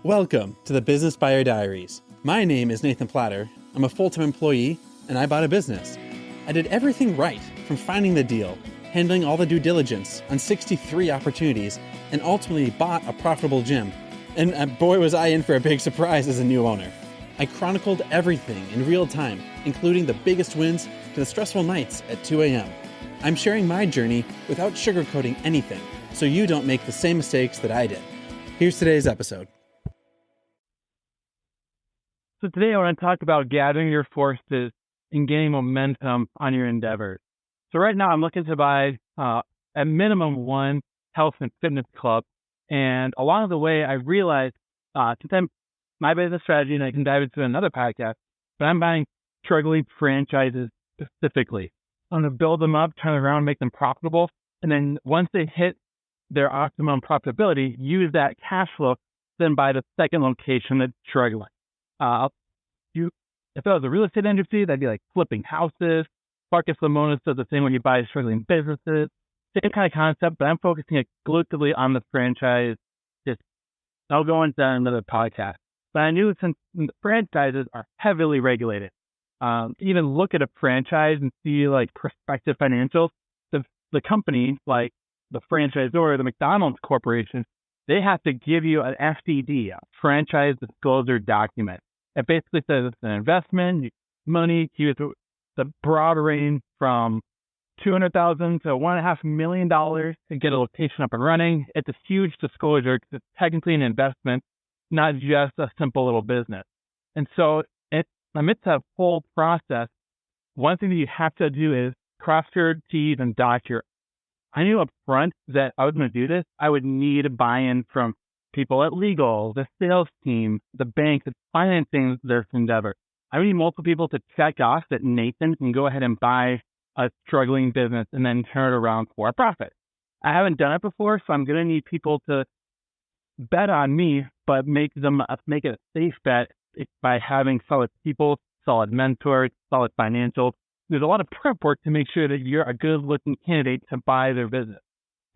Welcome to the Business Buyer Diaries. My name is Nathan Platter. I'm a full-time employee, and I bought a business. I did everything right, from finding the deal, handling all the due diligence on 63 opportunities, and ultimately bought a profitable gym. And boy, was I in for a big surprise as a new owner. I chronicled everything in real time, including the biggest wins to the stressful nights at 2 a.m. I'm sharing my journey without sugarcoating anything, so you don't make the same mistakes that I did. Here's today's episode. So today I want to talk about gathering your forces and gaining momentum on your endeavors. So right now I'm looking to buy at minimum one health and fitness club. And along the way, I realized since my business strategy, and I can dive into another podcast, but I'm buying struggling franchises specifically. I'm going to build them up, turn around, make them profitable. And then once they hit their optimum profitability, use that cash flow, then buy the second location that's struggling. If it was a real estate industry, that'd be like flipping houses. Marcus Lemonis does the same when you buy struggling businesses. Same kind of concept, but I'm focusing exclusively on the franchise. I'll go into another podcast. But I knew since the franchises are heavily regulated, even look at a franchise and see like prospective financials. The company, like the franchisor, the McDonald's Corporation, they have to give you an FDD, a franchise disclosure document. It basically says it's an investment, money, use the broad range from $200,000 to $1.5 million to get a location up and running. It's a huge disclosure because it's technically an investment, not just a simple little business. And so amidst that whole process, one thing that you have to do is cross your T's and dot your. I knew up front that I was going to do this. I would need buy-in from people at legal, the sales team, the bank that's financing their endeavor. I need multiple people to check off that Nathan can go ahead and buy a struggling business and then turn it around for a profit. I haven't done it before, so I'm going to need people to bet on me, but make it a safe bet by having solid people, solid mentors, solid financials. There's a lot of prep work to make sure that you're a good-looking candidate to buy their business.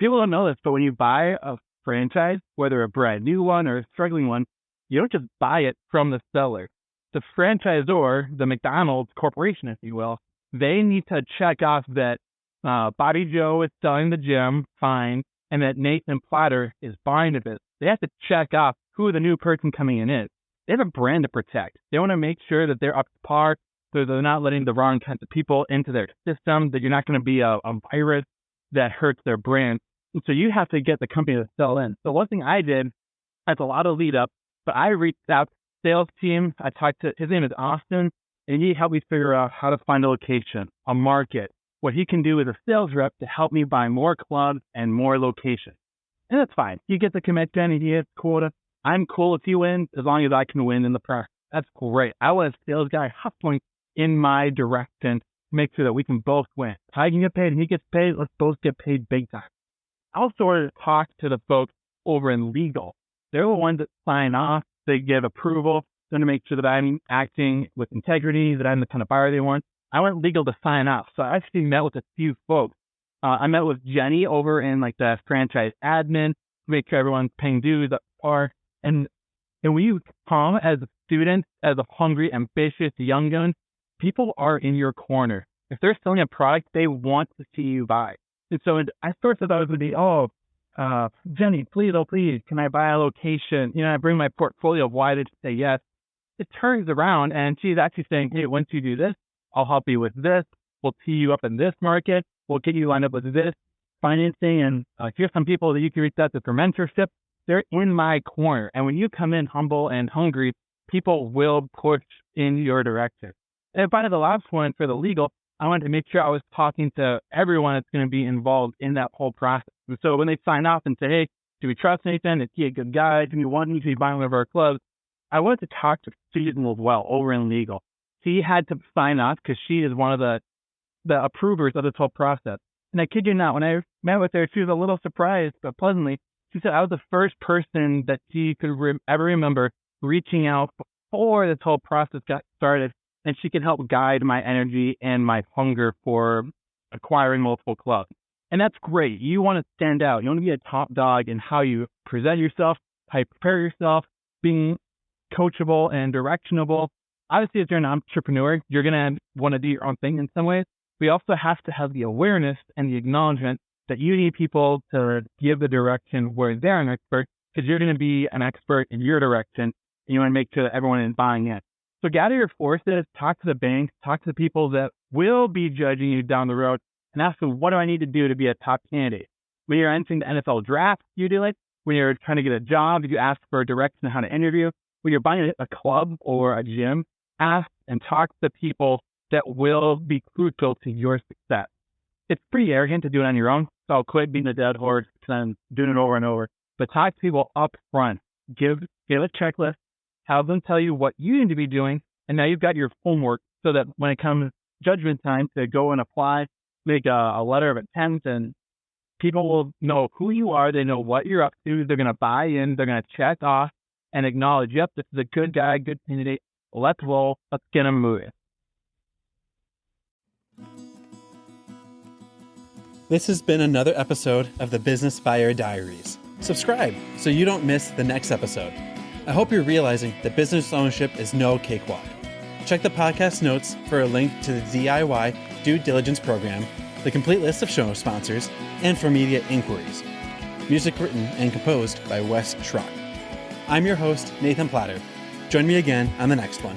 People don't know this, but when you buy a franchise, whether a brand new one or a struggling one, you don't just buy it from the seller. The franchisor, the McDonald's Corporation, if you will, they need to check off that Bobby Joe is selling the gym, fine, and that Nathan Platter is buying the business. They have to check off who the new person coming in is. They have a brand to protect. They want to make sure that they're up to par, so they're not letting the wrong kinds of people into their system, that you're not going to be a virus that hurts their brand. And so you have to get the company to sell in. So one thing I did, that's a lot of lead up, but I reached out to the sales team. I talked to, his name is Austin, and he helped me figure out how to find a location, a market, what he can do as a sales rep to help me buy more clubs and more locations. And that's fine. He gets a commission and he gets quota. I'm cool if he wins as long as I can win in the process. That's great. I want a sales guy hustling in my direction to make sure that we can both win. If I can get paid and he gets paid, let's both get paid big time. I also wanted to talk to the folks over in legal. They're the ones that sign off. They give approval. They're going to make sure that I'm acting with integrity, that I'm the kind of buyer they want. I want legal to sign off. So I actually met with a few folks. I met with Jenny over in like the franchise admin to make sure everyone's paying dues up par. And when you come as a student, as a hungry, ambitious young gun, people are in your corner. If they're selling a product, they want to see you buy. And so I first thought it would be, Jenny, please, can I buy a location? I bring my portfolio of why did you say yes? It turns around and she's actually saying, hey, once you do this, I'll help you with this. We'll tee you up in this market. We'll get you lined up with this financing. And here's some people that you can reach out to for mentorship. They're in my corner. And when you come in humble and hungry, people will push in your direction. And finally, the last one for the legal, I wanted to make sure I was talking to everyone that's going to be involved in that whole process. And so when they sign off and say, hey, do we trust Nathan? Is he a good guy? Do we want him to be buying one of our clubs? I wanted to talk to Susan as well over in legal. She had to sign off because she is one of the approvers of this whole process. And I kid you not, when I met with her, she was a little surprised, but pleasantly, she said I was the first person that she could ever remember reaching out before this whole process got started, and she could help guide my energy and my hunger for acquiring multiple clubs. And that's great. You want to stand out. You want to be a top dog in how you present yourself, how you prepare yourself, being coachable and directionable. Obviously, if you're an entrepreneur, you're going to want to do your own thing in some ways. We also have to have the awareness and the acknowledgement that you need people to give the direction where they're an expert, because you're going to be an expert in your direction, and you want to make sure that everyone is buying in. So gather your forces, talk to the banks, talk to the people that will be judging you down the road, and ask them, what do I need to do to be a top candidate? When you're entering the NFL draft, you do it. When you're trying to get a job, you ask for a direction on how to interview. When you're buying a club or a gym, ask and talk to the people that will be crucial to your success. It's pretty arrogant to do it on your own, so quit being a dead horse and doing it over and over. But talk to people up front. Give a checklist. Have them tell you what you need to be doing, and now you've got your homework so that when it comes judgment time to go and apply, make a letter of intent, and people will know who you are. They know what you're up to. They're going to buy in. They're going to check off and acknowledge, yep, this is a good guy, good candidate. Let's roll. Let's get him moving. This has been another episode of the Business Buyer Diaries. Subscribe so you don't miss the next episode. I hope you're realizing that business ownership is no cakewalk. Check the podcast notes for a link to the DIY due diligence program, the complete list of show sponsors, and for media inquiries. Music written and composed by Wes Schrock. I'm your host, Nathan Platter. Join me again on the next one.